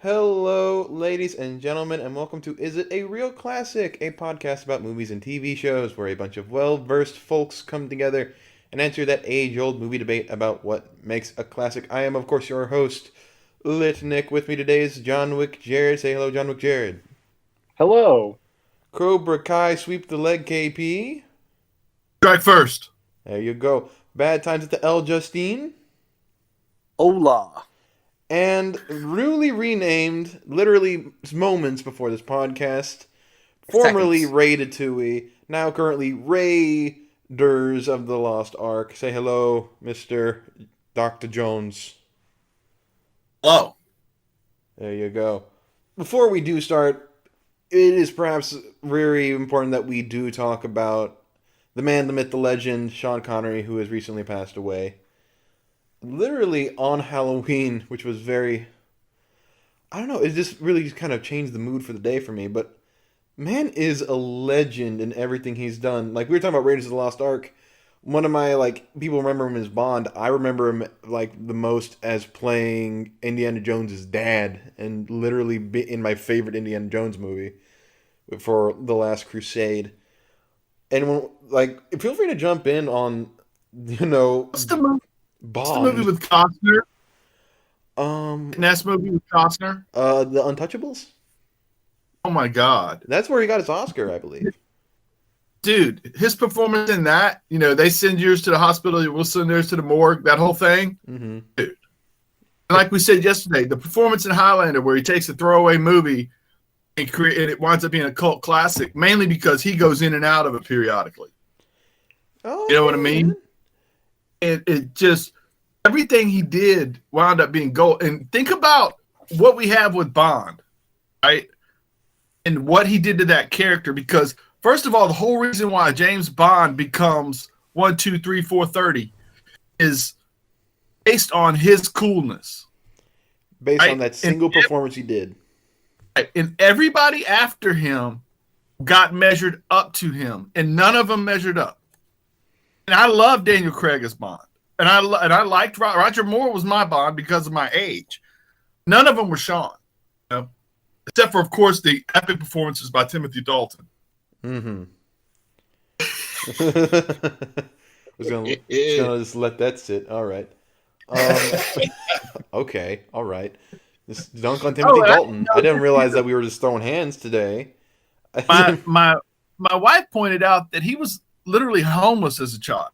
Hello, ladies and gentlemen, and welcome to Is It a Real Classic? A podcast about movies and TV shows where a bunch of well-versed folks come together and answer that age-old movie debate about what makes a classic. I am, of course, your host, Lit Nick. With me today is John Wick Jared. Say hello, John Wick Jared. Hello. Cobra Kai Sweep the Leg KP. Strike first. There you go. Bad Times at the El Justine. Hola. And newly renamed, literally moments before this podcast, formerly Ratatouille, now currently Raiders of the Lost Ark. Say hello, Mr. Dr. Jones. Hello. There you go. Before we do start, it is perhaps very important that we do talk about the man, the myth, the legend, Sean Connery, who has recently passed away. Literally on Halloween, which was very... I don't know, it just really kind of changed the mood for the day for me, but man is a legend in everything he's done. Like, we were talking about Raiders of the Lost Ark. One of my, people remember him as Bond. I remember him, the most as playing Indiana Jones' dad, and literally in my favorite Indiana Jones movie for The Last Crusade. And, feel free to jump in on, What's the movie? Bond. What's the movie with Costner? Ness movie with Costner? The Untouchables? Oh my God. That's where he got his Oscar, I believe. Dude, his performance in that, they send yours to the hospital, we'll send yours to the morgue, that whole thing. Mm-hmm. Dude. And like we said yesterday, the performance in Highlander where he takes a throwaway movie and it winds up being a cult classic, mainly because he goes in and out of it periodically. Oh, you know what I mean? It just, everything he did wound up being gold. And think about what we have with Bond, right? And what he did to that character. Because, first of all, the whole reason why James Bond becomes 1, 2, 3, 4, 30 is based on his coolness. Based on that single performance he did. And everybody after him got measured up to him. And none of them measured up. And I love Daniel Craig as Bond, and I liked Roger Moore was my Bond because of my age. None of them were Sean, except for, of course, the epic performances by Timothy Dalton. Mm-hmm. was gonna just let that sit. All right. Okay. All right. This dunk on Timothy Dalton. I didn't realize that we were just throwing hands today. My wife pointed out that he was literally homeless as a child.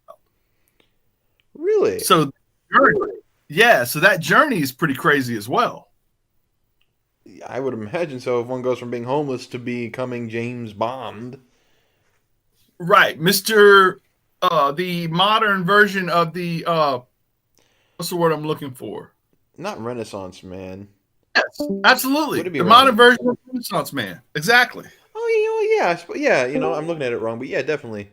Really? So that journey is pretty crazy as well. I would imagine so. If one goes from being homeless to becoming James Bond, right, Mr. The modern version of the what's the word I'm looking for? Not Renaissance Man. Yes, absolutely. The modern version of Renaissance Man. Exactly. Oh yeah. I'm looking at it wrong, but yeah, definitely.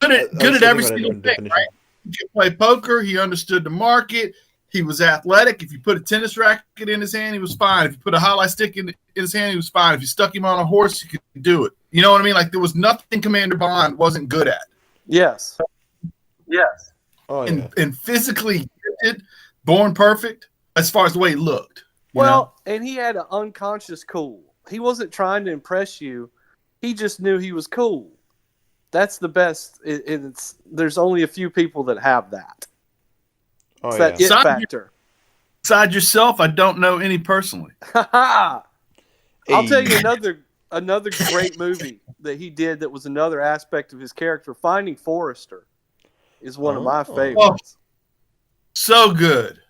Good at every single thing, right? He could play poker. He understood the market. He was athletic. If you put a tennis racket in his hand, he was fine. If you put a highlight stick in his hand, he was fine. If you stuck him on a horse, you could do it. You know what I mean? Like, there was nothing Commander Bond wasn't good at. Yes. Oh, yeah. And physically gifted, born perfect, as far as the way he looked. And he had an unconscious cool. He wasn't trying to impress you. He just knew he was cool. That's the best. There's only a few people that have that. Oh, it's that it factor. Besides yourself, I don't know any personally. I'll tell you another great movie that he did that was another aspect of his character. Finding Forrester is one of my favorites. So good.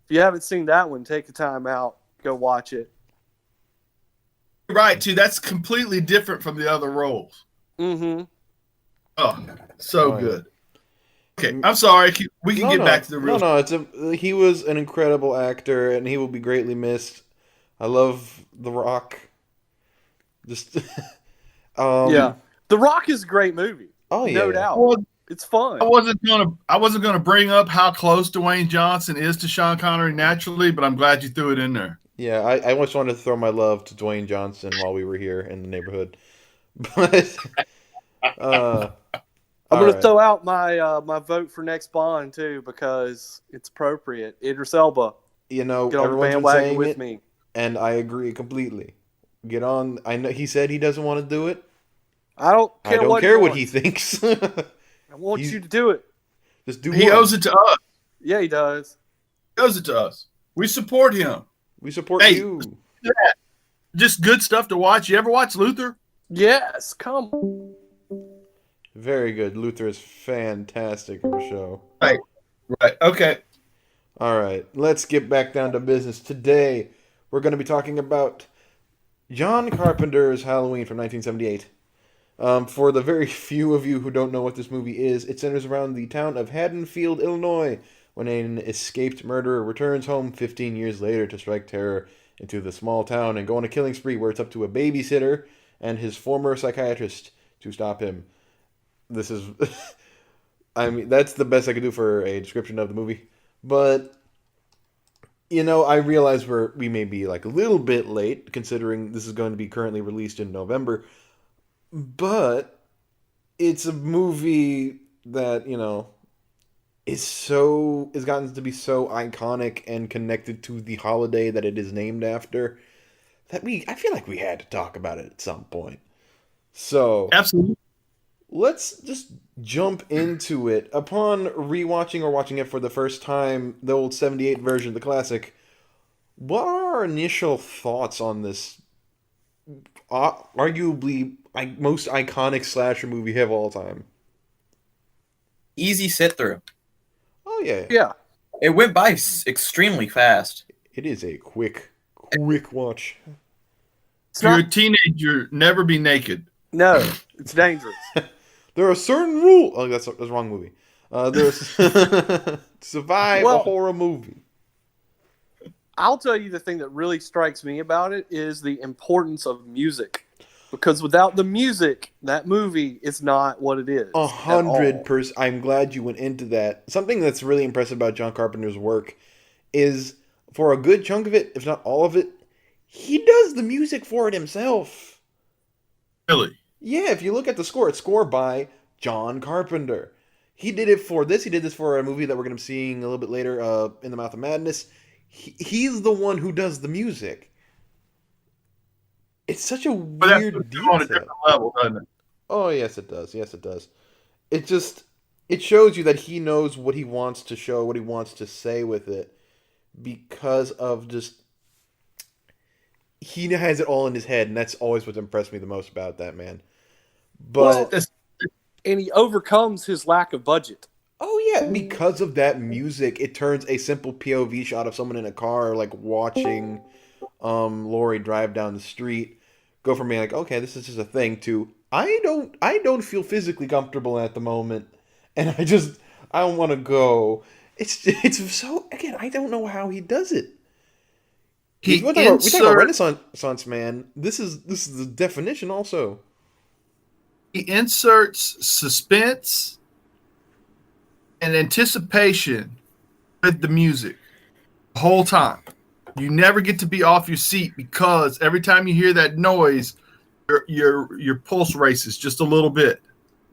If you haven't seen that one, take the time out. Go watch it. Right, too. That's completely different from the other roles. Mm-hmm. Oh, so good. Okay, I'm sorry. We can get back to the real. No. He was an incredible actor, and he will be greatly missed. I love The Rock. Just, The Rock is a great movie. Oh yeah, no doubt. Well, it's fun. I wasn't gonna bring up how close Dwayne Johnson is to Sean Connery naturally, but I'm glad you threw it in there. Yeah, I just wanted to throw my love to Dwayne Johnson while we were here in the neighborhood, but. I'm going to throw out my vote for next Bond, too, because it's appropriate. Idris Elba. You know, get on the bandwagon with me. and I agree completely. Get on. I know he said he doesn't want to do it. I don't I care don't what care he what he wants. thinks. I want He's you to do it. just do He one. owes it to us. Yeah, he does. He owes it to us. We support him. We support Hey, you. just good stuff to watch. You ever watch Luther? Yes, come on. Very good. Luther is fantastic of a show. Right. Right. Okay. All right, let's get back down to business. Today, we're going to be talking about John Carpenter's Halloween from 1978. For the very few of you who don't know what this movie is, it centers around the town of Haddonfield, Illinois, when an escaped murderer returns home 15 years later to strike terror into the small town and go on a killing spree where it's up to a babysitter and his former psychiatrist to stop him. This is, I mean, that's the best I could do for a description of the movie. But I realize we may be like a little bit late considering this is going to be currently released in November, but it's a movie that, is gotten to be so iconic and connected to the holiday that it is named after that I feel like we had to talk about it at some point. So, Absolutely. let's just jump into it. Upon rewatching or watching it for the first time, the old 78 version, the classic, what are our initial thoughts on this arguably most iconic slasher movie of all time? Easy sit through. Oh yeah, Yeah. It went by extremely fast. it is a quick watch. It's If you're a not. teenager, never be naked. No, it's dangerous. There are certain rules. Oh, that's the wrong movie. There's survive a Well- horror movie. I'll tell you the thing that really strikes me about it is the importance of music. Because without the music, that movie is not what it is. 100%. I'm glad you went into that. Something that's really impressive about John Carpenter's work is, for a good chunk of it, if not all of it, he does the music for it himself. Really. Yeah, if you look at the score, it's scored by John Carpenter. He did it for this. He did this for a movie that we're going to be seeing a little bit later, In the Mouth of Madness. He's the one who does the music. It's such a But that's weird on a detail. different level, doesn't it? Oh, yes, it does. Yes, it does. It shows you that he knows what he wants to show, what he wants to say with it, because of just, he has it all in his head, and that's always what's impressed me the most about that man. But, That's- And he overcomes his lack of budget. oh yeah, because of that music, it turns a simple POV shot of someone in a car, like, watching Lori drive down the street, go from being like, okay, this is just a thing, to I don't feel physically comfortable at the moment, and I don't want to go. It's so, again, I don't know how he does it. He we talk about insert, Renaissance man. This is the definition also. he inserts suspense and anticipation with the music the whole time. You never get to be off your seat because every time you hear that noise, your pulse races just a little bit.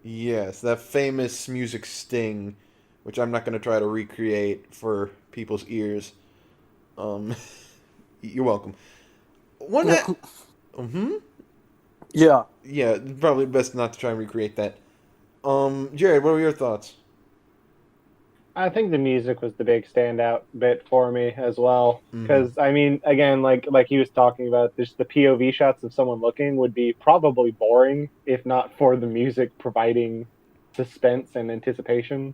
Yes, that famous music sting, which I'm not going to try to recreate for people's ears. You're welcome. Yeah. Yeah, probably best not to try and recreate that. Jared, what were your thoughts? I think the music was the big standout bit for me as well. Mhm. Because, I mean, again, like he was talking about, just the POV shots of someone looking would be probably boring if not for the music providing suspense and anticipation.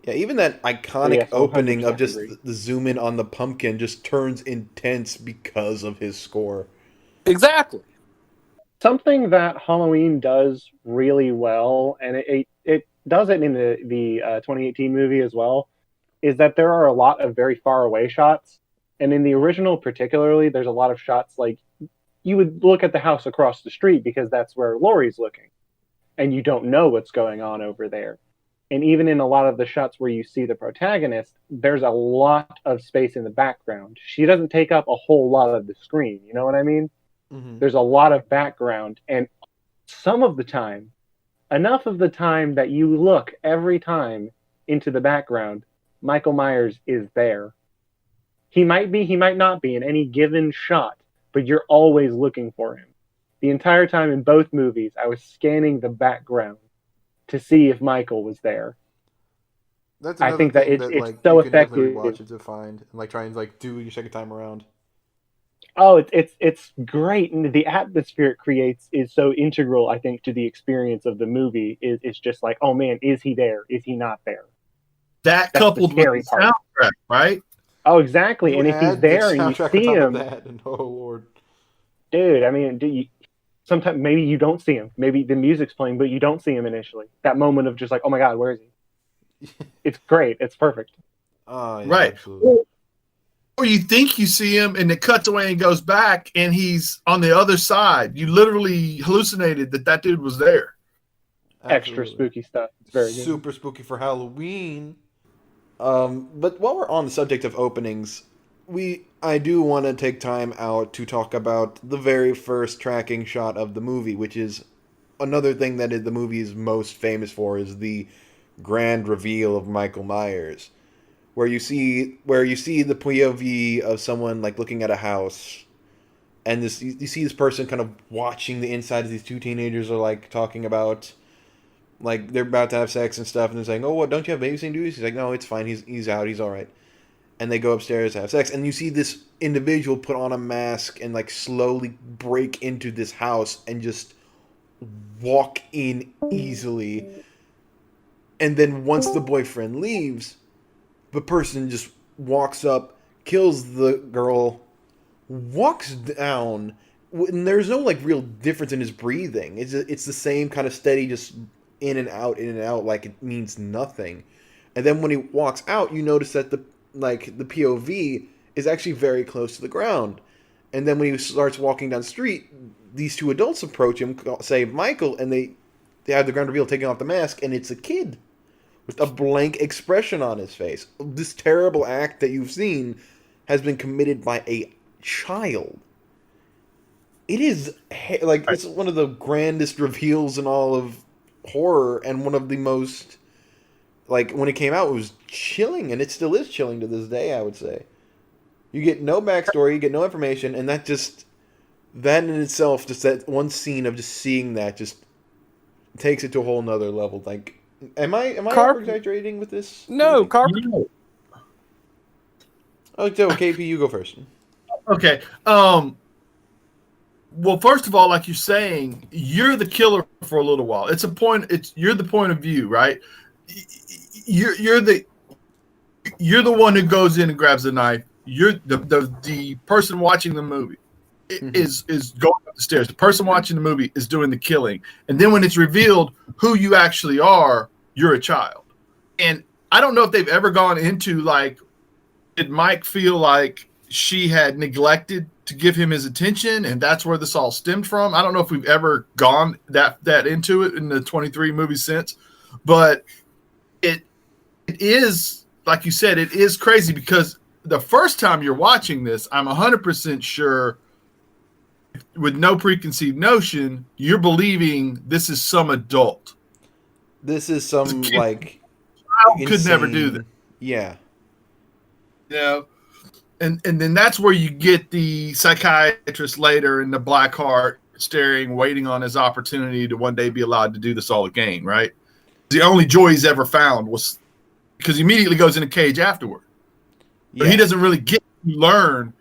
Yeah, even that iconic Yes, opening of 100% just agree. the zoom in on the pumpkin just turns intense because of his score. Exactly. Something that Halloween does really well, and it does it in the 2018 movie as well, is that there are a lot of very far away shots. And in the original particularly, there's a lot of shots like you would look at the house across the street because that's where Laurie's looking. And you don't know what's going on over there. And even in a lot of the shots where you see the protagonist, there's a lot of space in the background. She doesn't take up a whole lot of the screen. You know what I mean? Mm-hmm. There's a lot of background. And some of the time, enough of the time that you look every time into the background, Michael Myers is there. He might be, he might not be in any given shot, but you're always looking for him. The entire time in both movies, I was scanning the background to see if Michael was there. That's I another think that thing it's that like so you can definitely effective. rewatch it to find and like try and like do your second time around. Oh, it's great, and the atmosphere it creates is so integral, I think, to the experience of the movie. It's just like, oh man, is he there? Is he not there? That That's the coupled with the scary part. soundtrack, right? Oh, exactly. You And if he's add the there and you soundtrack on see top of him, that, and oh lord, dude, I mean, sometimes maybe you don't see him. Maybe the music's playing, but you don't see him initially. That moment of just like, oh my god, where is he? It's great. It's perfect. oh yeah, Right. absolutely. Or you think you see him and it cuts away and goes back and he's on the other side. You literally hallucinated that dude was there. Extra Absolutely. spooky stuff. It's very good. Super spooky for Halloween. But while we're on the subject of openings, I do want to take time out to talk about the very first tracking shot of the movie, which is another thing that the movie is most famous for, is the grand reveal of Michael Myers, where you see the POV of someone like looking at a house, and you see this person kind of watching the inside as these two teenagers are like talking about. Like, they're about to have sex and stuff, and they're saying, oh, what, don't you have babysitting duties? He's like, no, it's fine, he's out, he's alright. And they go upstairs to have sex, and you see this individual put on a mask and, like, slowly break into this house and just walk in easily. And then once the boyfriend leaves, the person just walks up, kills the girl, walks down, and there's no, like, real difference in his breathing. It's the same kind of steady, just in and out, like it means nothing. And then when he walks out, you notice that the POV is actually very close to the ground. And then when he starts walking down the street, these two adults approach him, say Michael, and they have the ground reveal taking off the mask, and it's a kid with a blank expression on his face. This terrible act that you've seen has been committed by a child. It is like, it's one of the grandest reveals in all of horror, and one of the most, like, when it came out, it was chilling, and it still is chilling to this day, I would say. You get no backstory, you get no information, and that in itself, just that one scene of just seeing that just takes it to a whole nother level. Like, am I over exaggerating with this? No, Carpenter. Oh, so KP, you go first. Okay. Well, first of all, like you're saying, you're the killer for a little while. You're the point of view, right? You're the one who goes in and grabs the knife. You're the person watching the movie is going up the stairs. The person watching the movie is doing the killing. And then when it's revealed who you actually are, you're a child. And I don't know if they've ever gone into, like, did Mike feel like she had neglected to give him his attention, and that's where this all stemmed from? I don't know if we've ever gone that into it in the 23 movies since, but it is, like you said, it is crazy, because the first time you're watching this, I'm 100% sure, with no preconceived notion, you're believing this is some adult. This is some, like, I could never do that. Yeah. You know? And then that's where you get the psychiatrist later in the black heart staring, waiting on his opportunity to one day be allowed to do this all again, right? The only joy he's ever found was because he immediately goes in a cage afterward. But he doesn't really get to learn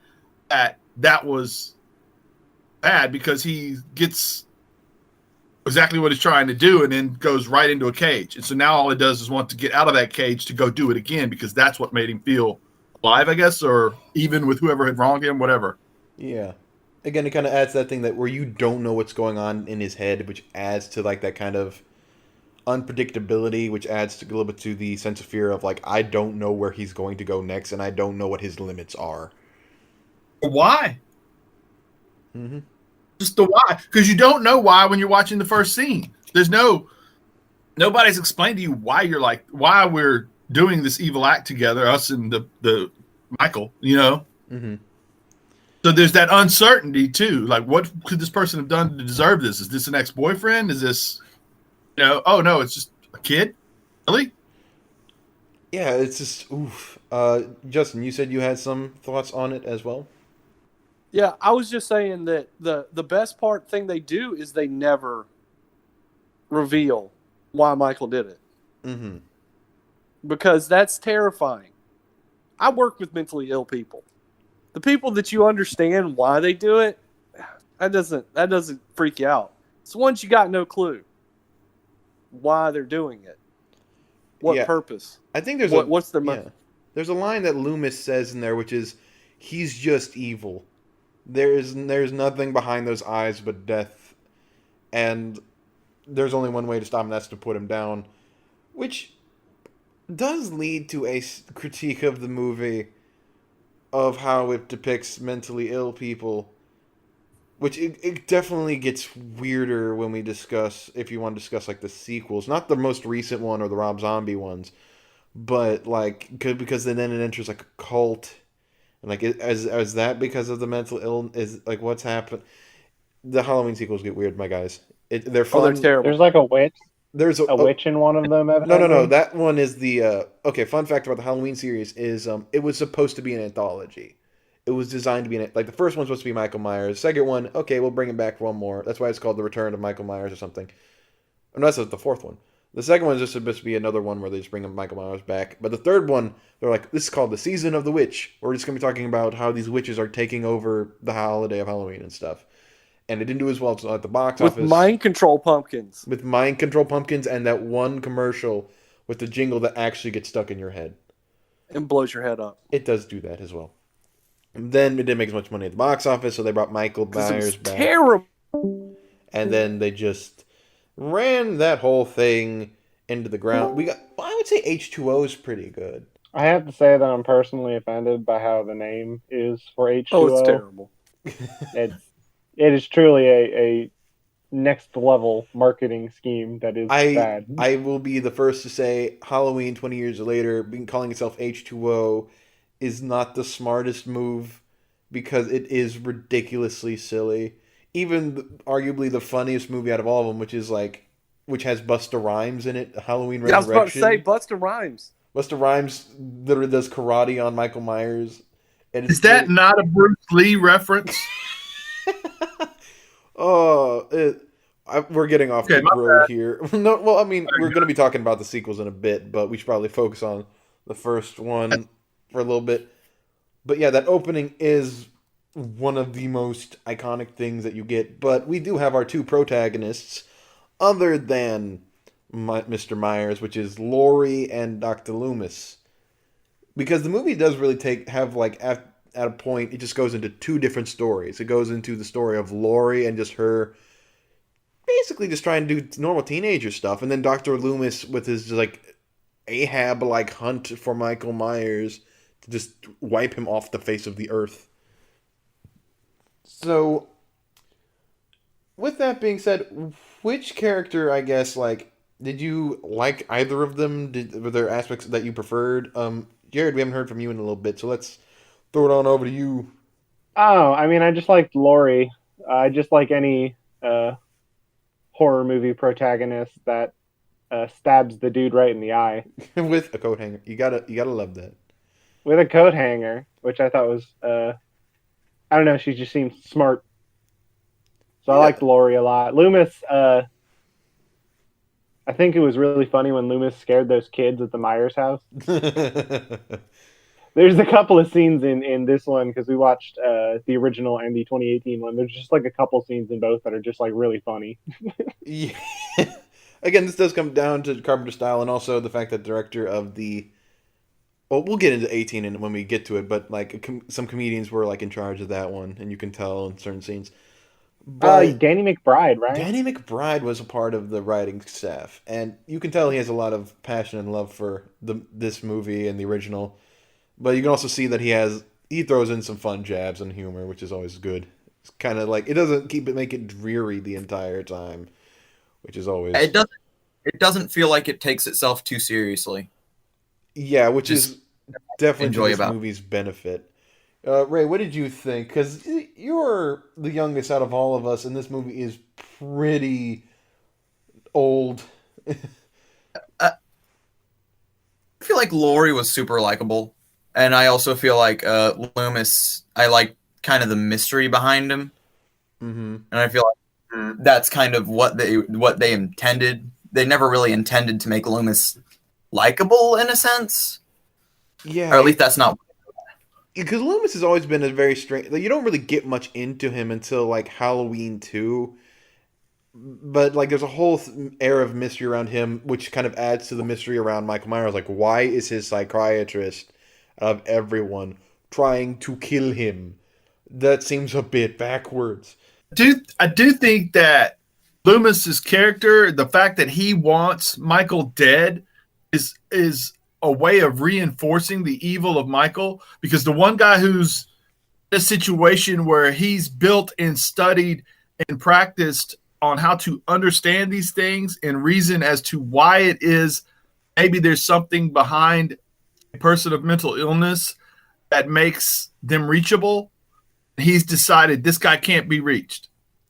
that was bad, because he gets exactly what he's trying to do and then goes right into a cage. And so now all he does is want to get out of that cage to go do it again, because that's what made him feel alive, I guess, or even with whoever had wronged him, whatever. Yeah. Again, it kind of adds that thing that where you don't know what's going on in his head, which adds to, like, that kind of unpredictability, which adds to a little bit to the sense of fear of, like, I don't know where he's going to go next, and I don't know what his limits are. Why? Mm-hmm. Just the why. Because you don't know why when you're watching the first scene. Nobody's explained to you why we're doing this evil act together, us and the Michael, you know? Mm-hmm. So there's that uncertainty too. Like, what could this person have done to deserve this? Is this an ex-boyfriend? Is this, oh no, it's just a kid? Really? Yeah, it's just oof. Justin, you said you had some thoughts on it as well. Yeah, I was just saying that the best part thing they do is they never reveal why Michael did it, Mm-hmm. because that's terrifying. I work with mentally ill people. The people that you understand why they do it, that doesn't freak you out. It's the ones you got no clue why they're doing it, what Yeah, purpose, I think what's their yeah, there's a line that Loomis says in there, which is, "He's just evil. There's nothing behind those eyes but death, and there's only one way to stop him. That's to put him down." Which does lead to a critique of the movie of how it depicts mentally ill people, which it definitely gets weirder when we discuss, if you want to discuss like the sequels, not the most recent one or the Rob Zombie ones, but like because then it enters like a cult, and like as that because of the mental illness, is like what's happened. The Halloween sequels get weird, my guys. They're Oh, they're fun. terrible. There's like a witch, There's a witch in one of them, no, no, no. evidently. That one is the okay. Fun fact about the Halloween series is it was supposed to be an anthology. It was designed to be like the first one's supposed to be Michael Myers. Second one, okay, we'll bring him back for one more. That's why it's called The Return of Michael Myers or something. No, that's the fourth one. The second one is just supposed to be another one where they just bring Michael Myers back. But the third one, they're like, this is called the Season of the Witch. We're just gonna be talking about how these witches are taking over the holiday of Halloween and stuff. And it didn't do as well at the box With office mind control pumpkins with Mind Control Pumpkins and that one commercial with the jingle that actually gets stuck in your head. and blows your head up It does do that as well. And then it didn't make as much money at the box office, so they brought Michael because it was Myers back. terrible. And then they just ran that whole thing into the ground. Well, I would say H2O is pretty good. I have to say that I'm personally offended by how the name is for Oh, it's H2O. terrible. It is truly a next level marketing scheme that is bad. I will be the first to say Halloween 20 years later, being calling itself H2O is not the smartest move because it is ridiculously silly. Even arguably the funniest movie out of all of them, which has Busta Rhymes in it, Halloween Yeah, I was about to say Resurrection. Busta Rhymes. Busta Rhymes literally does karate on Michael Myers, and Is that not a Bruce Lee reference? oh, we're getting off Okay, the my road here. No, well, I mean, we're going to be talking about the sequels in a bit, but we should probably focus on the first one for a little bit. But yeah, that opening is one of the most iconic things that you get. But we do have our two protagonists, other than Mr. Myers, which is Laurie and Dr. Loomis. Because the movie does really have like at a point it just goes into two different stories. It goes into the story of Laurie and just her basically just trying to do normal teenager stuff, and then Dr. Loomis with his just like Ahab like hunt for Michael Myers to just wipe him off the face of the earth. So, with that being said, which character, I guess, like, did you like either of them? Were there aspects that you preferred? Jared, we haven't heard from you in a little bit, so let's throw it on over to you. Oh, I mean, I just liked Laurie. I just like any horror movie protagonist that stabs the dude right in the eye With a coat hanger. You gotta love that. with a coat hanger, which I thought was I don't know. She just seemed smart, so I Yeah. liked Laurie a lot. Loomis, I think it was really funny when Loomis scared those kids at the Myers house. There's a couple of scenes in this one because we watched the original and the 2018 one. There's just like a couple scenes in both that are just like really funny. Yeah. Again, this does come down to Carpenter style and also the fact that director of the. Well, we'll get into 18 and when we get to it, but like some comedians were like in charge of that one, and you can tell in certain scenes. But Danny McBride, right? Danny McBride was a part of the writing staff, and you can tell he has a lot of passion and love for this movie and the original. But you can also see that he throws in some fun jabs and humor, which is always good. It's kind of like it doesn't make it dreary the entire time, which is always It doesn't feel like it takes itself too seriously. yeah, which Just is definitely to enjoy this about. movie's benefit. Ray, what did you think? Because you're the youngest out of all of us, and this movie is pretty old. I feel like Laurie was super likable, and I also feel like Loomis. I like kind of the mystery behind him, and I feel like that's kind of what they intended. They never really intended to make Loomis likable in a sense, Yeah, or at least that's not. because Loomis has always been a very strange. Like, you don't really get much into him until like Halloween 2. But like, there's a whole air of mystery around him, which kind of adds to the mystery around Michael Myers. Like, why is his psychiatrist of everyone trying to kill him? That seems a bit backwards. I do think that Loomis's character, the fact that he wants Michael dead, is a way of reinforcing the evil of Michael. Because the one guy who's in a situation where he's built and studied and practiced on how to understand these things and reason as to why it is maybe there's something behind a person of mental illness that makes them reachable. He's decided this guy can't be reached.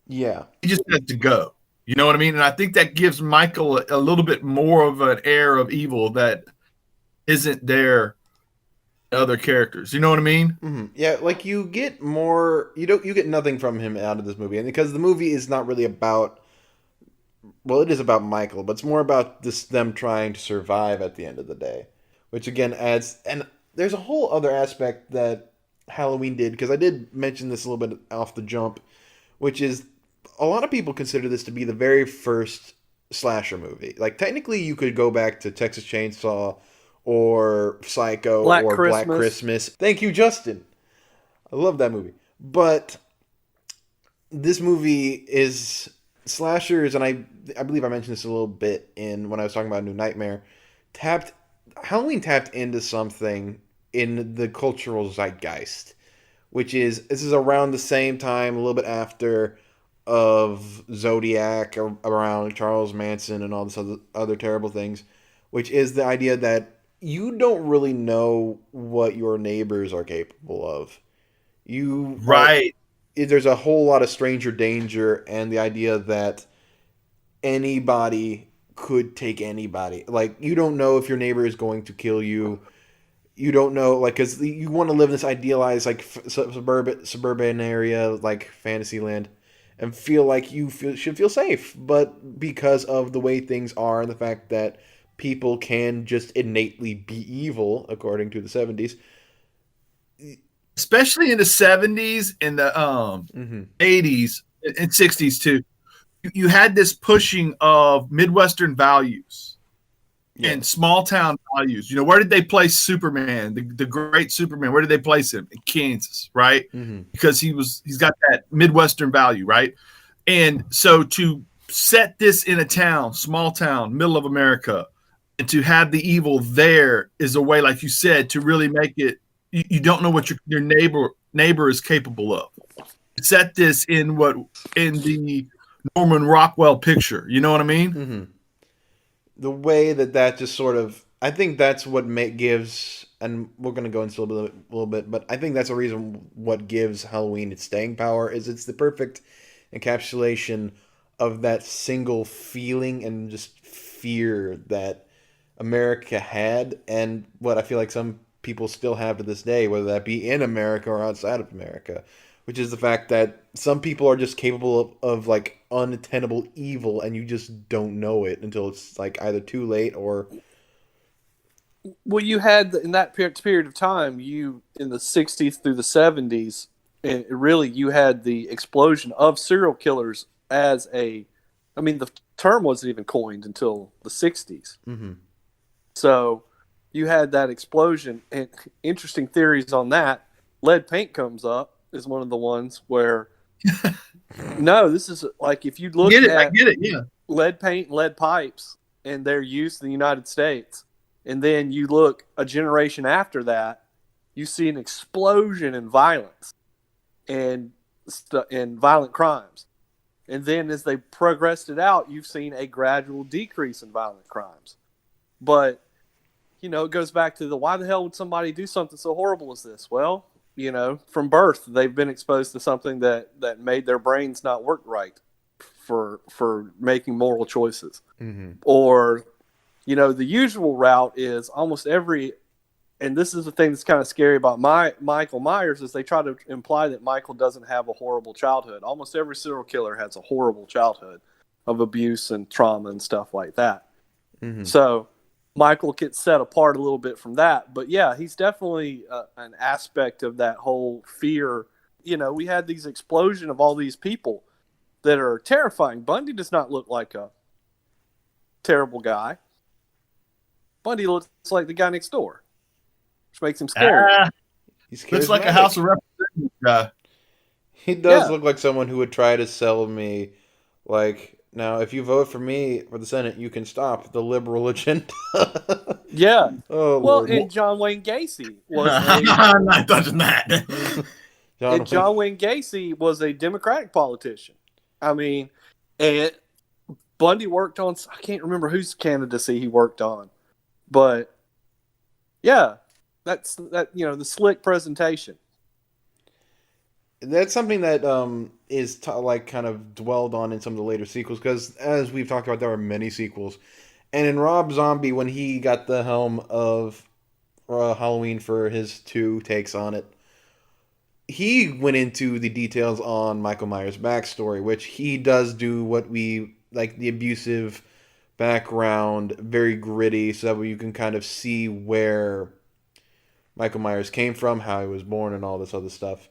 Yeah. He just has to go. You know what I mean? And I think that gives Michael a little bit more of an air of evil that isn't there in other characters. You know what I mean? Mm-hmm. Yeah, like you get more. You get nothing from him out of this movie, and because the movie is not really about. Well, it is about Michael, but it's more about them trying to survive at the end of the day, which again adds. And there's a whole other aspect that Halloween did, because I did mention this a little bit off the jump, which is a lot of people consider this to be the very first slasher movie. Like, technically, you could go back to Texas Chainsaw or Psycho Black or Christmas. Black Christmas. Thank you, Justin. I love that movie. But this movie is slashers, and I believe I mentioned this a little bit when I was talking about New Nightmare. Halloween tapped into something in the cultural zeitgeist, which is this is around the same time, a little bit after of Zodiac, around Charles Manson and all this other terrible things, which is the idea that you don't really know what your neighbors are capable of. Right. There's a whole lot of stranger danger, and the idea that anybody could take anybody. Like, you don't know if your neighbor is going to kill you. You don't know, like, because you want to live in this idealized, like, suburban area, like Fantasyland, and feel like should feel safe. But because of the way things are and the fact that people can just innately be evil, according to the 70s. Especially in the 70s and the 80s and 60s too. You had this pushing of Midwestern values and small town values. You know, where did they place Superman, the great Superman? Where did they place him? In Kansas, right? Because he's got that Midwestern value, right? And so to set this in a town, small town, middle of America, and to have the evil there is a way, like you said, to really make it. You don't know what your neighbor is capable of. Set this in the Norman Rockwell picture. You know what I mean? Mm-hmm. The way that just sort of, I think that's what gives, and we're going to go into a little bit, but I think that's a reason what gives Halloween its staying power is it's the perfect encapsulation of that single feeling and just fear that America had, and what I feel like some people still have to this day, whether that be in America or outside of America, which is the fact that some people are just capable of like unattainable evil, and you just don't know it until it's like either too late or. Well, you had in that period of time, in the 60s through the 70s, and really you had the explosion of serial killers the term wasn't even coined until the 60s. Mm-hmm. So you had that explosion, and interesting theories on that. Lead paint comes up is one of the ones where no, this is like if you look I get it, yeah. Lead paint, lead pipes, and their use in the United States, and then you look a generation after that, you see an explosion in violence and violent crimes, and then as they progressed it out, you've seen a gradual decrease in violent crimes, but. You know, it goes back to why the hell would somebody do something so horrible as this? Well, you know, from birth, they've been exposed to something that made their brains not work right for making moral choices. Mm-hmm. Or You know, the usual route is almost every, and this is the thing that's kind of scary about Michael Myers, is they try to imply that Michael doesn't have a horrible childhood. Almost every serial killer has a horrible childhood of abuse and trauma and stuff like that. Mm-hmm. So Michael gets set apart a little bit from that. But yeah, he's definitely an aspect of that whole fear. You know, we had these explosion of all these people that are terrifying. Bundy does not look like a terrible guy. Bundy looks like the guy next door, which makes him scary. Looks like a House of Representatives guy. He does look like someone who would try to sell me, like, now, if you vote for me for the Senate, you can stop the liberal agenda. Yeah. Oh, well, Lord. and John Wayne Gacy was I'm not touching that. John Wayne Gacy was a Democratic politician. I mean, and Bundy worked on, I can't remember whose candidacy he worked on, but yeah, that's the slick presentation. That's something that is kind of dwelled on in some of the later sequels, because as we've talked about, there are many sequels. And in Rob Zombie, when he got the helm of Halloween for his 2 takes on it, he went into the details on Michael Myers' backstory, which he does do what we like, the abusive background, very gritty, so that you can kind of see where Michael Myers came from, how he was born, and all this other stuff.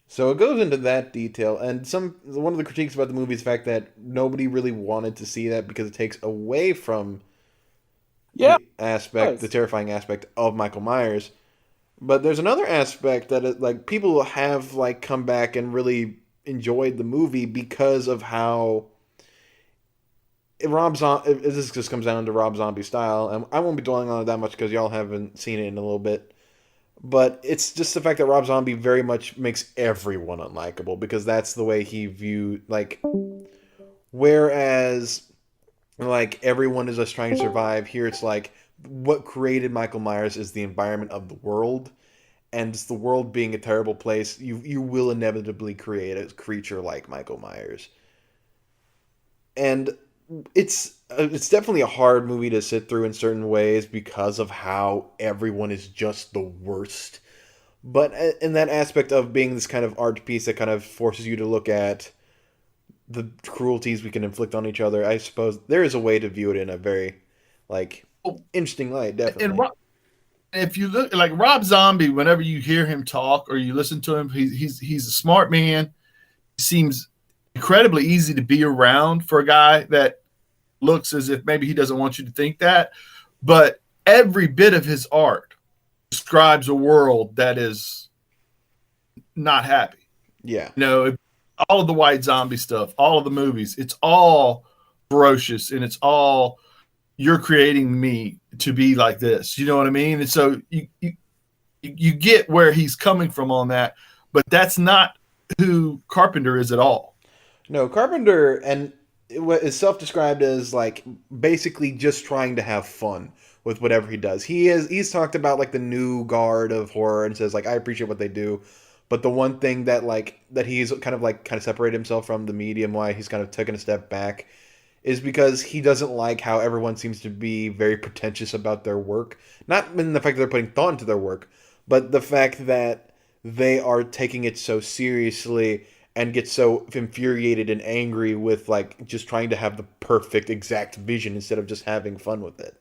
So it goes into that detail, and one of the critiques about the movie is the fact that nobody really wanted to see that because it takes away from the terrifying aspect of Michael Myers. But there's another aspect that people have come back and really enjoyed the movie because of how this just comes down to Rob Zombie style, and I won't be dwelling on it that much because y'all haven't seen it in a little bit. But it's just the fact that Rob Zombie very much makes everyone unlikable, because that's the way he viewed, whereas, everyone is just trying to survive, here it's what created Michael Myers is the environment of the world, and the world being a terrible place, you will inevitably create a creature like Michael Myers. And it's definitely a hard movie to sit through in certain ways because of how everyone is just the worst. But in that aspect of being this kind of art piece that kind of forces you to look at the cruelties we can inflict on each other, I suppose there is a way to view it in a very interesting light, definitely. And if you look Rob Zombie, whenever you hear him talk or you listen to him, he's a smart man. He seems incredibly easy to be around for a guy that looks as if maybe he doesn't want you to think that, but every bit of his art describes a world that is not happy. Yeah. All of the White Zombie stuff, all of the movies, it's all ferocious, and it's all, you're creating me to be like this. You know what I mean? And so you get where he's coming from on that, but that's not who Carpenter is at all. No, Carpenter is self-described as basically just trying to have fun with whatever he does. He's talked about the new guard of horror and says I appreciate what they do, but the one thing that that he's kind of separated himself from the medium, why he's kind of taken a step back, is because he doesn't like how everyone seems to be very pretentious about their work. Not in the fact that they're putting thought into their work, but the fact that they are taking it so seriously and get so infuriated and angry with just trying to have the perfect exact vision instead of just having fun with it.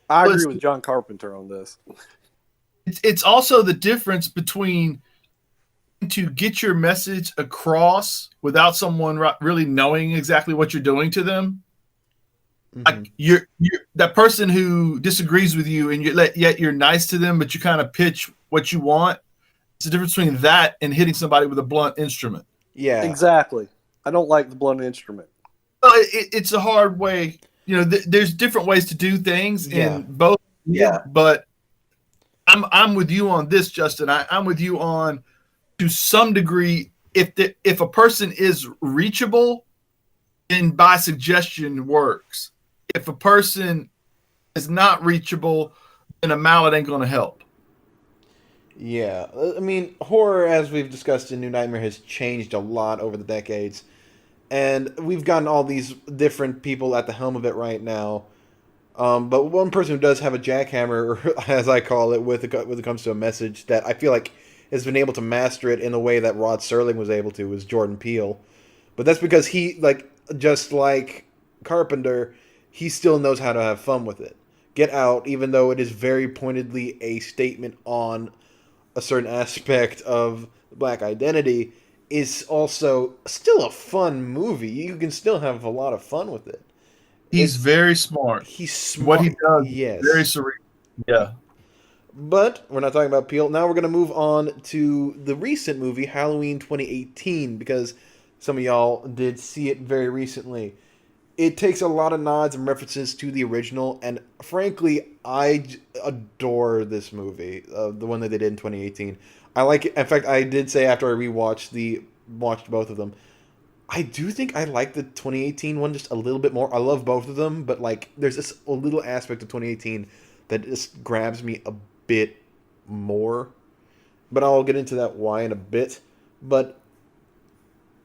I agree with John Carpenter on this. It's also the difference between to get your message across without someone really knowing exactly what you're doing to them. Mm-hmm. You're that person who disagrees with you, and yet you're nice to them, but you kind of pitch what you want. It's the difference between that and hitting somebody with a blunt instrument. Yeah, exactly. I don't like the blunt instrument. Well, it's a hard way. There's different ways to do things in both. Yeah, but I'm with you on this, Justin. I'm with you on, to some degree, if a person is reachable, then by suggestion works. If a person is not reachable, then a mallet ain't going to help. Yeah, I mean, horror, as we've discussed in New Nightmare, has changed a lot over the decades, and we've gotten all these different people at the helm of it right now, But one person who does have a jackhammer, as I call it, when it comes to a message that I feel like has been able to master it in the way that Rod Serling was able to was Jordan Peele. But that's because he, like, just like Carpenter, he still knows how to have fun with it. Get Out, even though it is very pointedly a statement on a certain aspect of black identity, is also still a fun movie. You can still have a lot of fun with it. He's It's very smart. he's smart. What he does, Yes. very serene. Yeah. But we're not talking about Peele. Now we're going to move on to the recent movie, Halloween 2018, because some of y'all did see it very recently. It takes a lot of nods and references to the original, and frankly, adore this movie, the one that they did in 2018. I like it. In fact, I did say after I watched both of them, I do think I like the 2018 one just a little bit more. I love both of them, but like there's this a little aspect of 2018 that just grabs me a bit more. But I'll get into that why in a bit. But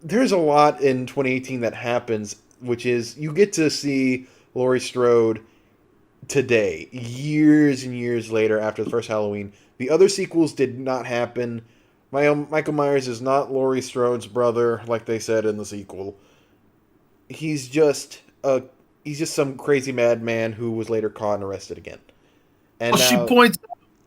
there's a lot in 2018 that happens, which is you get to see Laurie Strode today, years and years later after the first Halloween. The other sequels did not happen. Michael Myers is not Laurie Strode's brother, like they said in the sequel. He's just some crazy madman who was later caught and arrested again. And Well,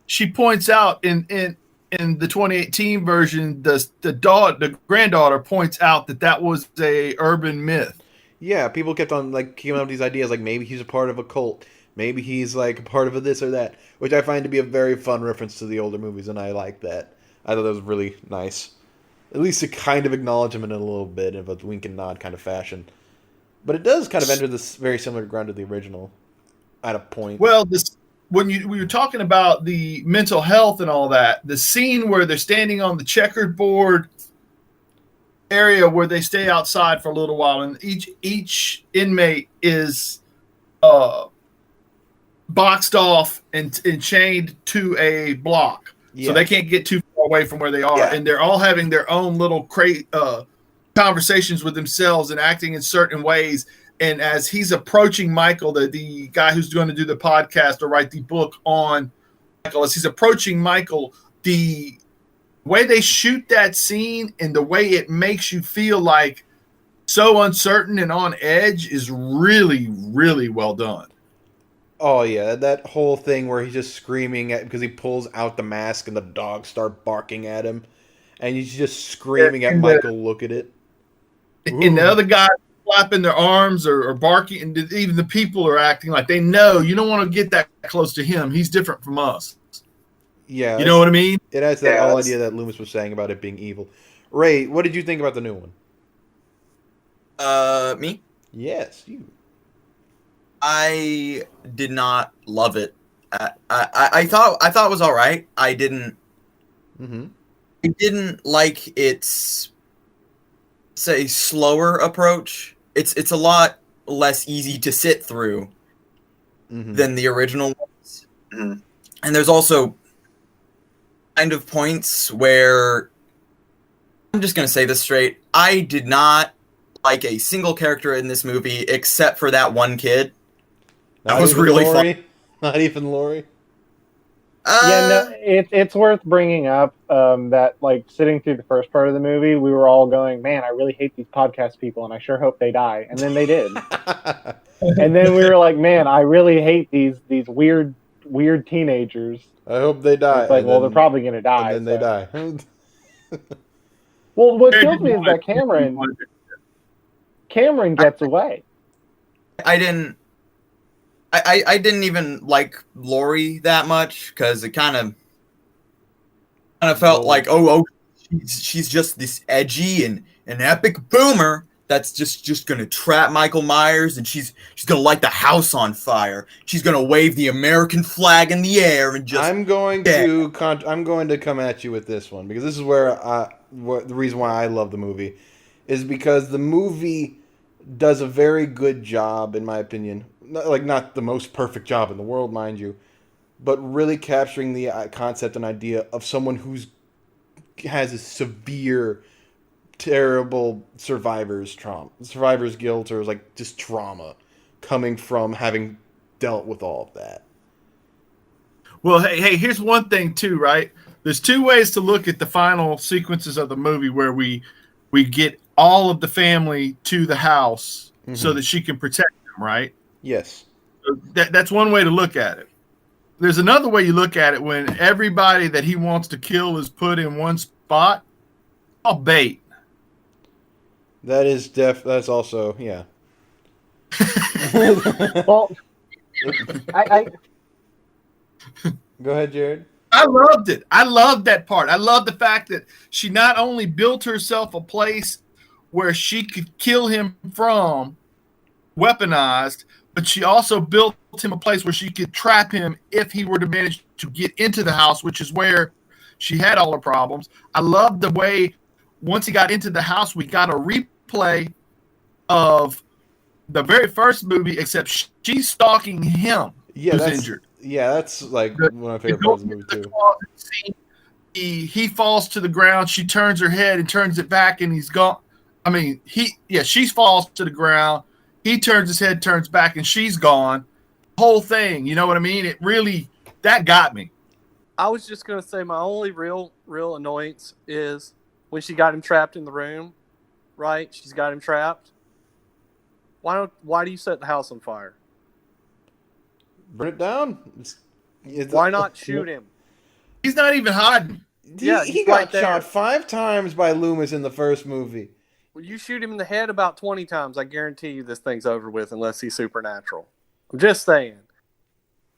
she points out in the 2018 version, the granddaughter points out that was a urban myth. yeah, people kept on like coming up with these ideas like maybe he's a part of a cult, maybe he's like a part of a this or that, which I find to be a very fun reference to the older movies, and I like that. I thought that was really nice. At least to kind of acknowledge him in a little bit of a wink and nod kind of fashion. But it does kind of enter this very similar ground to the original at a point. Well, when we were talking about the mental health and all that, the scene where they're standing on the checkered board area where they stay outside for a little while, and each inmate is boxed off and chained to a block, so they can't get too far away from where they are, and they're all having their own little conversations with themselves and acting in certain ways. And as he's approaching Michael, the guy who's going to do the podcast or write the book on Michael, as he's approaching Michael, the way they shoot that scene and the way it makes you feel like so uncertain and on edge is really, really well done. Oh yeah, that whole thing where he's just screaming because he pulls out the mask and the dogs start barking at him, and he's just screaming at Michael. Look at it. And the other guy flapping their arms or barking, and even the people are acting like they know you don't want to get that close to him. He's different from us. Yeah, you know what I mean. It has that whole idea that Loomis was saying about it being evil. Ray, what did you think about the new one? Me? Yes, you. I did not love it. I thought it was all right. I didn't. Mm-hmm. I didn't like its say slower approach. It's a lot less easy to sit through than the original ones. Mm-hmm. And there's also kind of points where I'm just gonna say this straight. I did not like a single character in this movie except for that one kid. That was really fun. Not even Laurie. Yeah, no, it's worth bringing up that, like, sitting through the first part of the movie, we were all going, man, I really hate these podcast people, and I sure hope they die. And then they did. And then we were like, man, I really hate these weird teenagers. I hope they die. It's like, well, they're probably going to die. And then they die. Well, what kills me is that Cameron gets away. I didn't even like Laurie that much because it kind of felt like she's just this edgy and an epic boomer that's just gonna trap Michael Myers, and she's gonna light the house on fire. She's gonna wave the American flag in the air and just. I'm going to come at you with this one because this is where the reason why I love the movie is because the movie does a very good job, in my opinion. Not the most perfect job in the world, mind you, but really capturing the concept and idea of someone who's has a severe, terrible survivor's guilt or like just trauma coming from having dealt with all of that. Well, hey, here's one thing too, right? There's two ways to look at the final sequences of the movie where we get all of the family to the house so that she can protect them, right? Yes. So that's one way to look at it. There's another way you look at it when everybody that he wants to kill is put in one spot. All bait. That is that's also, yeah. Well, I Go ahead, Jared. I loved it. I loved that part. I love the fact that she not only built herself a place where she could kill him from weaponized, but she also built him a place where she could trap him if he were to manage to get into the house, which is where she had all her problems. I love the way once he got into the house, we got a replay of the very first movie, except she's stalking him. Yeah, who's that's injured. Yeah, that's like one of my favorite parts of the movie too. He falls to the ground. She turns her head and turns it back, and he's gone. I mean, she falls to the ground. He turns his head, turns back, and she's gone. Whole thing, you know what I mean? It really that got me. I was just gonna say my only real annoyance is when she got him trapped in the room. Right? She's got him trapped. Why do you set the house on fire? Burn it down. Why not shoot him? He's not even hiding. Yeah, he he's got right there. shot 5 times by Loomis in the first movie. When you shoot him in the head about 20 times, I guarantee you this thing's over with unless he's supernatural. I'm just saying.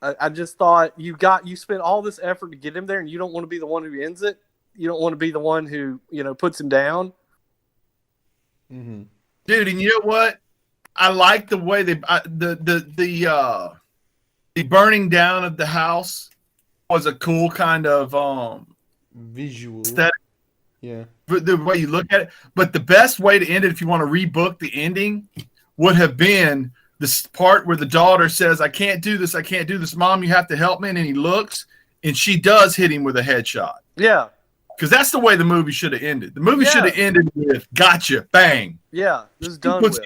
I just thought you spent all this effort to get him there, and you don't want to be the one who ends it. You don't want to be the one who puts him down. Mm-hmm. Dude, and you know what? I like the way the burning down of the house was a cool kind of Visual aesthetic. Yeah. The way you look at it. But the best way to end it, if you want to rebook the ending, would have been this part where the daughter says, I can't do this. Mom, you have to help me. And then he looks, and she does hit him with a headshot. Yeah. Because that's the way the movie should have ended. The movie should have ended with, gotcha, bang. Yeah, this is done with.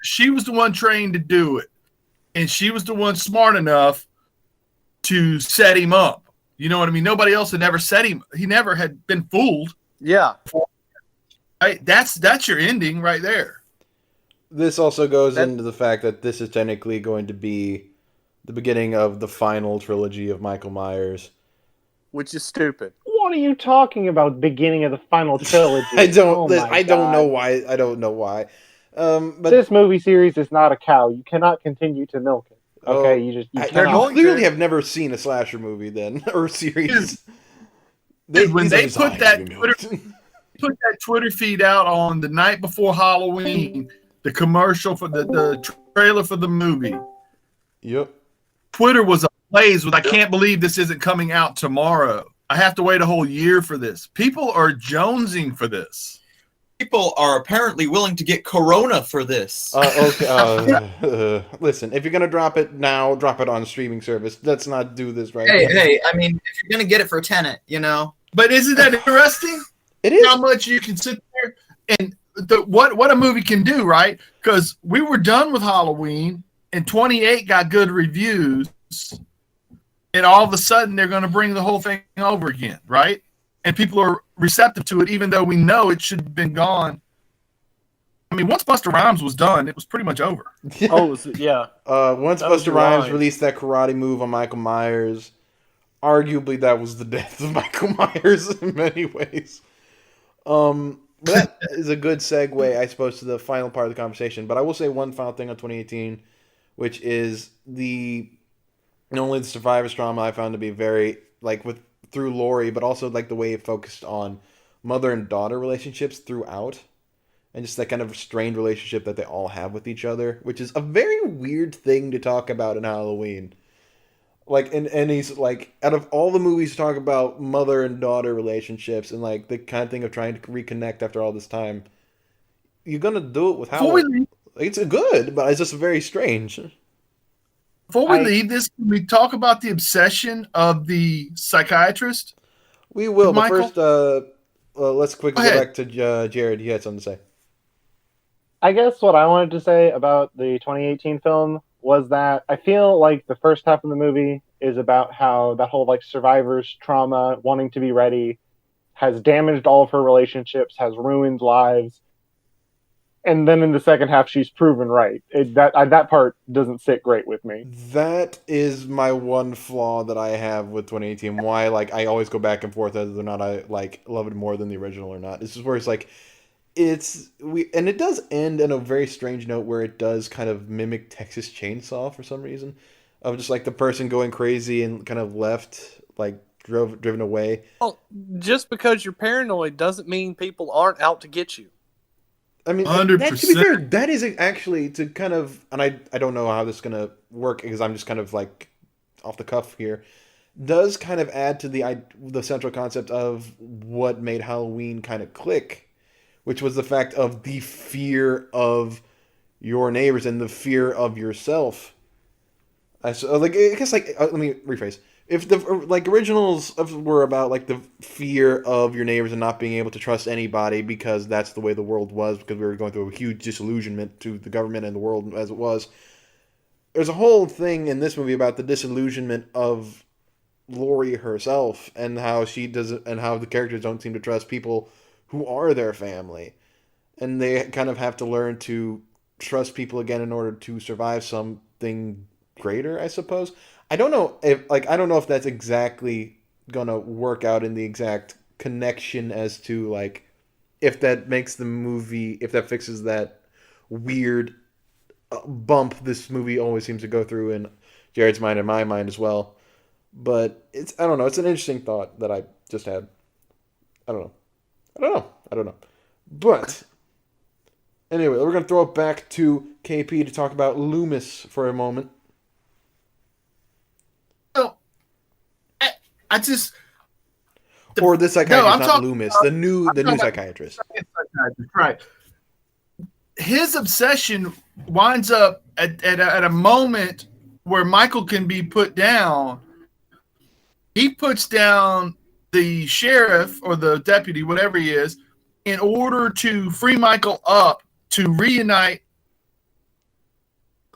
She was the one trained to do it. And she was the one smart enough to set him up. You know what I mean? Nobody else had ever set him. He never had been fooled. Yeah. Right? That's your ending right there. This also goes into the fact that this is technically going to be the beginning of the final trilogy of Michael Myers. Which is stupid. What are you talking about? Beginning of the final trilogy? I don't know why. But this movie series is not a cow. You cannot continue to milk it. Okay, you clearly have never seen a slasher movie then or series. When they put that Twitter feed out on the night before Halloween, the commercial for the trailer for the movie. Yep. Twitter was ablaze with, I can't believe this isn't coming out tomorrow. I have to wait a whole year for this. People are jonesing for this. People are apparently willing to get Corona for this. Okay. Listen, if you're gonna drop it now, drop it on a streaming service. Let's not do this right now. Hey! I mean, if you're gonna get it for Tenet, But isn't that interesting? It is. How much you can sit there and what a movie can do, right? Because we were done with Halloween, and 28 got good reviews, and all of a sudden they're going to bring the whole thing over again, right? And people are receptive to it, even though we know it should have been gone. I mean, once Busta Rhymes was done, it was pretty much over. Once Busta Rhymes released that karate move on Michael Myers, arguably that was the death of Michael Myers in many ways. But that is a good segue, I suppose, to the final part of the conversation. But I will say one final thing on 2018, which is not only the survivor's drama I found to be very, through Laurie, but also the way it focused on mother and daughter relationships throughout, and just that kind of strained relationship that they all have with each other, which is a very weird thing to talk about in Halloween. And he's out of all the movies to talk about mother and daughter relationships and the kind of thing of trying to reconnect after all this time, you're gonna do it with Halloween. It's good, but it's just very strange. Before we leave this, can we talk about the obsession of the psychiatrist? We will, but Michael? first, let's quickly go back to Jared. You had something to say. I guess what I wanted to say about the 2018 film was that I feel like the first half of the movie is about how that whole like survivor's trauma, wanting to be ready, has damaged all of her relationships, has ruined lives, and then in the second half she's proven right. That part doesn't sit great with me. That is my one flaw that I have with 2018. Why, like, I always go back and forth whether or not I like love it more than the original or not. This is where it's like, and it does end in a very strange note where it does kind of mimic Texas Chainsaw for some reason, of just like the person going crazy and kind of left, like driven away. Well, just because you're paranoid doesn't mean people aren't out to get you. I mean, 100%. that, to be fair, that is actually to kind of, and I don't know how this is going to work because I'm just kind of like off the cuff here, does kind of add to the central concept of what made Halloween kind of click, which was the fact of the fear of your neighbors and the fear of yourself. I guess let me rephrase. If the like originals were about like the fear of your neighbors and not being able to trust anybody because that's the way the world was, because we were going through a huge disillusionment to the government and the world as it was. There's a whole thing in this movie about the disillusionment of Laurie herself and how she doesn't, and how the characters don't seem to trust people who are their family, and they kind of have to learn to trust people again in order to survive something greater, I suppose. I don't know if that's exactly gonna work out in the exact connection as to like if that makes the movie, if that fixes that weird bump this movie always seems to go through in Jared's mind and my mind as well. But I don't know, it's an interesting thought that I just had. I don't know. But anyway, we're gonna throw it back to KP to talk about Loomis for a moment. I just Or the psychiatrist, not talking Loomis, about, the new about psychiatrist. Right. His obsession winds up at a moment where Michael can be put down. He puts down the sheriff or the deputy, whatever he is, in order to free Michael up to reunite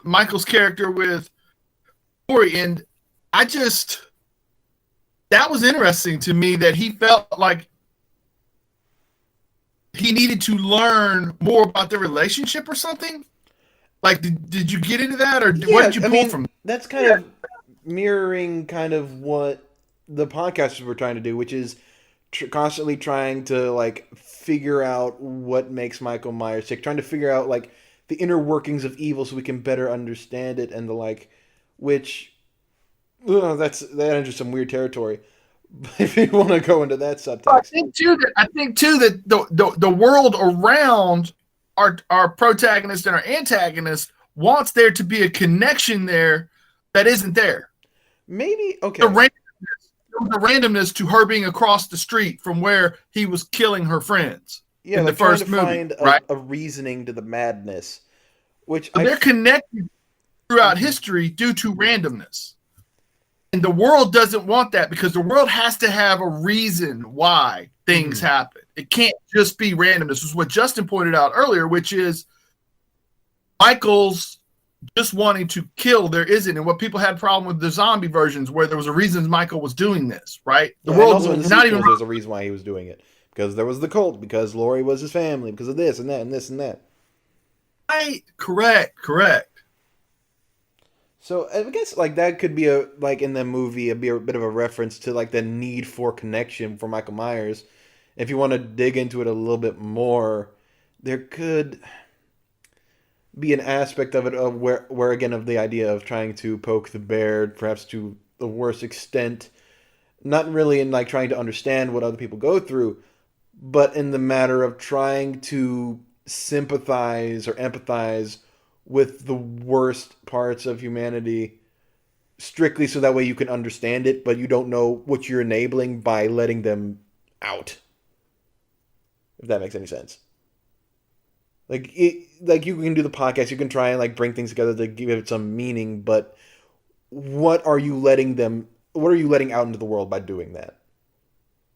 Michael's character with Laurie. And that was interesting to me that he felt like he needed to learn more about their relationship or something. Like, did you get into that, or what did you pull from? That's kind of mirroring kind of what the podcasters were trying to do, which is constantly trying to like figure out what makes Michael Myers tick, trying to figure out like the inner workings of evil so we can better understand it and the like, which that enters some weird territory. If you want to go into that subtext, I think too that the world around our protagonist and our antagonist wants there to be a connection there that isn't there. Maybe okay. The randomness to her being across the street from where he was killing her friends. Yeah, in like the first trying to movie, find right? a reasoning to the madness, which So they're connected throughout history due to randomness. And the world doesn't want that because the world has to have a reason why things happen. It can't just be randomness. This is what Justin pointed out earlier, which is Michael's just wanting to kill. There isn't. And what people had problem with the zombie versions where there was a reason Michael was doing this, right? The world's not even. There's a reason why he was doing it. Because there was the cult, because Laurie was his family, because of this and that and this and that. Right. Correct. So I guess like that could be in the movie be a bit of a reference to like the need for connection for Michael Myers. If you want to dig into it a little bit more, there could be an aspect of it of where again of the idea of trying to poke the bear perhaps to the worst extent, not really in like trying to understand what other people go through, but in the matter of trying to sympathize or empathize with the worst parts of humanity strictly so that way you can understand it, but you don't know what you're enabling by letting them out. If that makes any sense. Like you can do the podcast, you can try and like bring things together to give it some meaning, but what are you letting out into the world by doing that?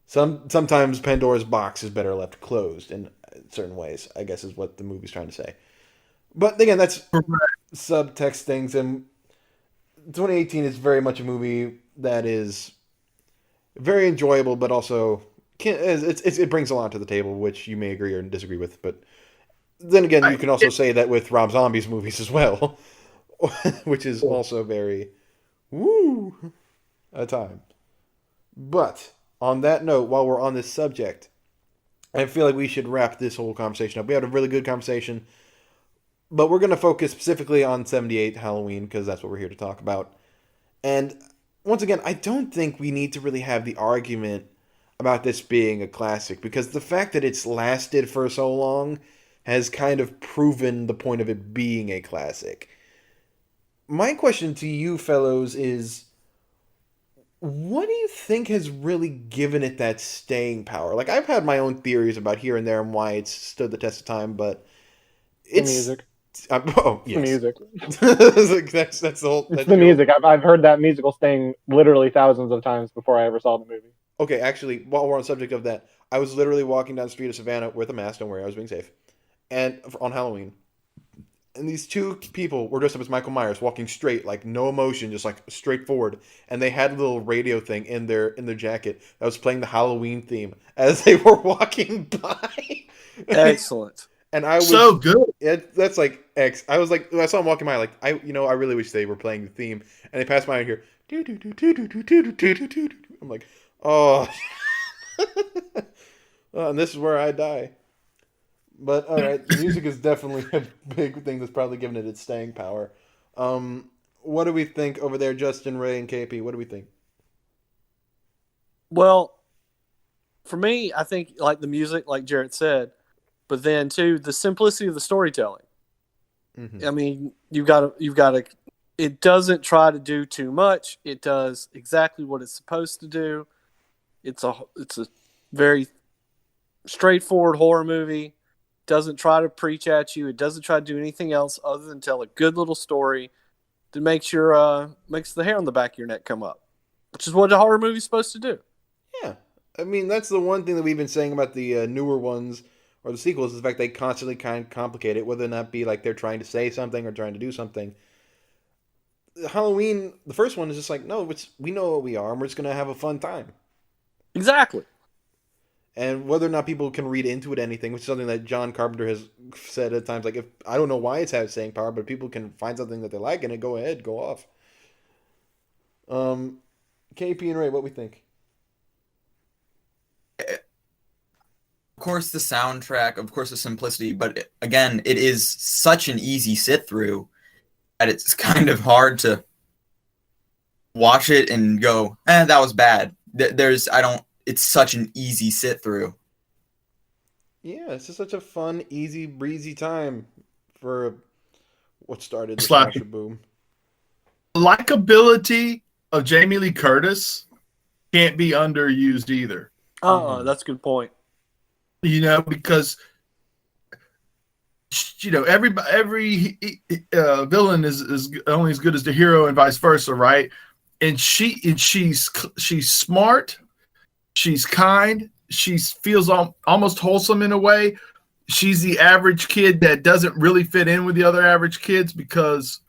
Sometimes Pandora's box is better left closed in certain ways, I guess is what the movie's trying to say. But again, that's subtext things, and 2018 is very much a movie that is very enjoyable, but also it brings a lot to the table, which you may agree or disagree with. But then again, you can also say that with Rob Zombie's movies as well, which is also very woo a time. But on that note, while we're on this subject, I feel like we should wrap this whole conversation up. We had a really good conversation, but we're going to focus specifically on 78 Halloween because that's what we're here to talk about. And once again, I don't think we need to really have the argument about this being a classic because the fact that it's lasted for so long has kind of proven the point of it being a classic. My question to you fellows is, what do you think has really given it that staying power? Like, I've had my own theories about here and there and why it's stood the test of time, but it's... The music. Oh, yes. The music. that's the whole... It's the music. I've heard that musical sting literally thousands of times before I ever saw the movie. Okay, actually, while we're on the subject of that, I was literally walking down the street of Savannah with a mask, don't worry, I was being safe, and on Halloween. And these two people were dressed up as Michael Myers, walking straight, like no emotion, just like straight forward. And they had a little radio thing in their jacket that was playing the Halloween theme as they were walking by. Excellent. And I was so good. That's like X. I was like, I saw them walking by, like I really wish they were playing the theme. And they passed by and here, I'm like, oh, and this is where I die. But all right, music is definitely a big thing that's probably given it its staying power. What do we think over there, Justin, Ray, and KP? What do we think? Well, for me, I think like the music, like Jarrett said, but then too the simplicity of the storytelling. Mm-hmm. I mean, you've got to. It doesn't try to do too much. It does exactly what it's supposed to do. It's a very straightforward horror movie. Doesn't try to preach at you. It doesn't try to do anything else other than tell a good little story that makes the hair on the back of your neck come up, which is what a horror movie's supposed to do. Yeah, I mean that's the one thing that we've been saying about the newer ones or the sequels is the fact they constantly kind of complicate it, whether or not be like they're trying to say something or trying to do something. Halloween, the first one is just like, no, we know what we are, and we're just gonna have a fun time. Exactly. And whether or not people can read into it anything, which is something that John Carpenter has said at times, like, if I don't know why it's had staying power, but if people can find something that they like in it, go ahead, go off. KP and Ray, what we think? Of course, the soundtrack, of course, the simplicity, but again, it is such an easy sit through that it's kind of hard to watch it and go, that was bad. It's such an easy sit through. Yeah, it's just such a fun, easy, breezy time for what started the It's like- slasher boom. Likability of Jamie Lee Curtis can't be underused either. That's a good point. Because every villain is only as good as the hero and vice versa, right? And she's smart, she's kind, she feels almost wholesome in a way. She's the average kid that doesn't really fit in with the other average kids because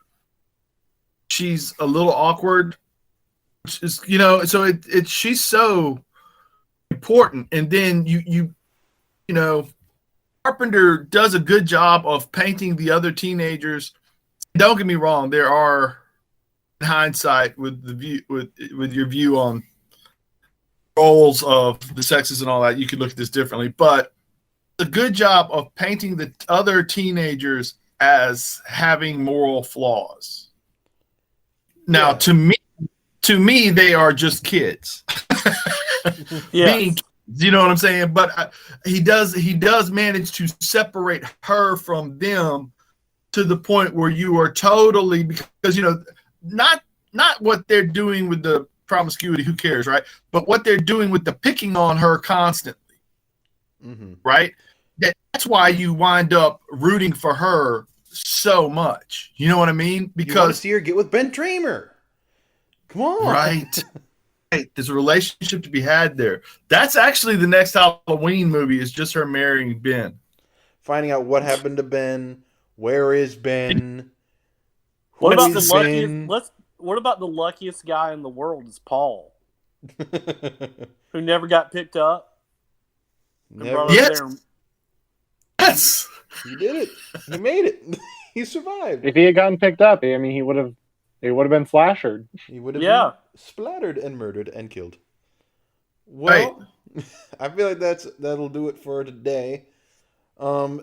she's a little awkward. So she's so important. And then Carpenter does a good job of painting the other teenagers. Don't get me wrong, there are, in hindsight, with your view on roles of the sexes and all that, you could look at this differently. But a good job of painting the other teenagers as having moral flaws. Now, to me, they are just kids. Yeah. You know what I'm saying? But he does manage to separate her from them to the point where you are totally, because not what they're doing with the promiscuity, who cares, right? But what they're doing with the picking on her constantly, right? That's why you wind up rooting for her so much. You know what I mean? Because you want to see her get with Ben Tramer. Come on, right? There's a relationship to be had there. That's actually the next Halloween movie, is just her marrying Ben. Finding out what happened to Ben, where is Ben. What about the Who's luckiest? been- What about the luckiest guy in the world is Paul, who never got picked up and Never. brought up Yes. there. Yes. He did it. He made it. He survived. If he had gotten picked up, I mean, he would have been slashered. He would have Yeah. been splattered and murdered and killed. Well, I feel like that'll do it for today.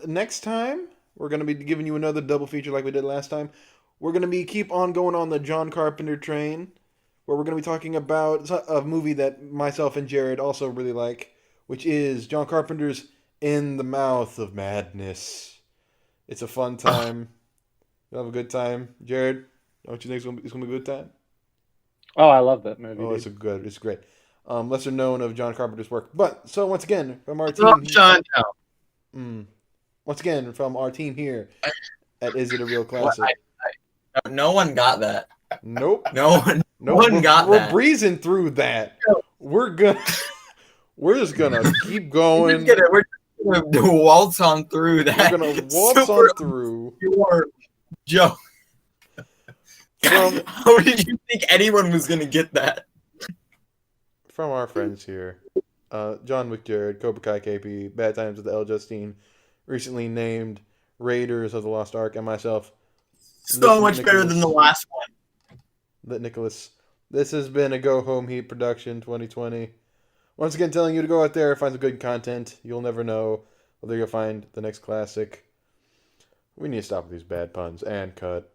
Next time we're gonna be giving you another double feature like we did last time. We're gonna be keep on going on the John Carpenter train, where we're gonna be talking about a movie that myself and Jared also really like, which is John Carpenter's In the Mouth of Madness. It's a fun time. You'll have a good time, Jared. Don't you think it's gonna be a good time? Oh, I love that movie. Oh, dude. it's great. Lesser known of John Carpenter's work, but so once again from our Drop team. Sean down. Once again from our team here at Is It a Real Classic? No one got that. Nope. No one. Nope. one got we're that. breezing through that. We're just gonna keep going. We're gonna waltz on through that. We're gonna waltz super on through. obscure joke. From- How did you think anyone was gonna get that? From our friends here, John McJared, Cobra Kai KP, Bad Times with L. Justine, recently named Raiders of the Lost Ark, and myself, So much better than the last one. Lit Nicholas. This has been a Go Home Heat production 2020. Once again, telling you to go out there, find some good content. You'll never know whether you'll find the next classic. We need to stop with these bad puns and cut.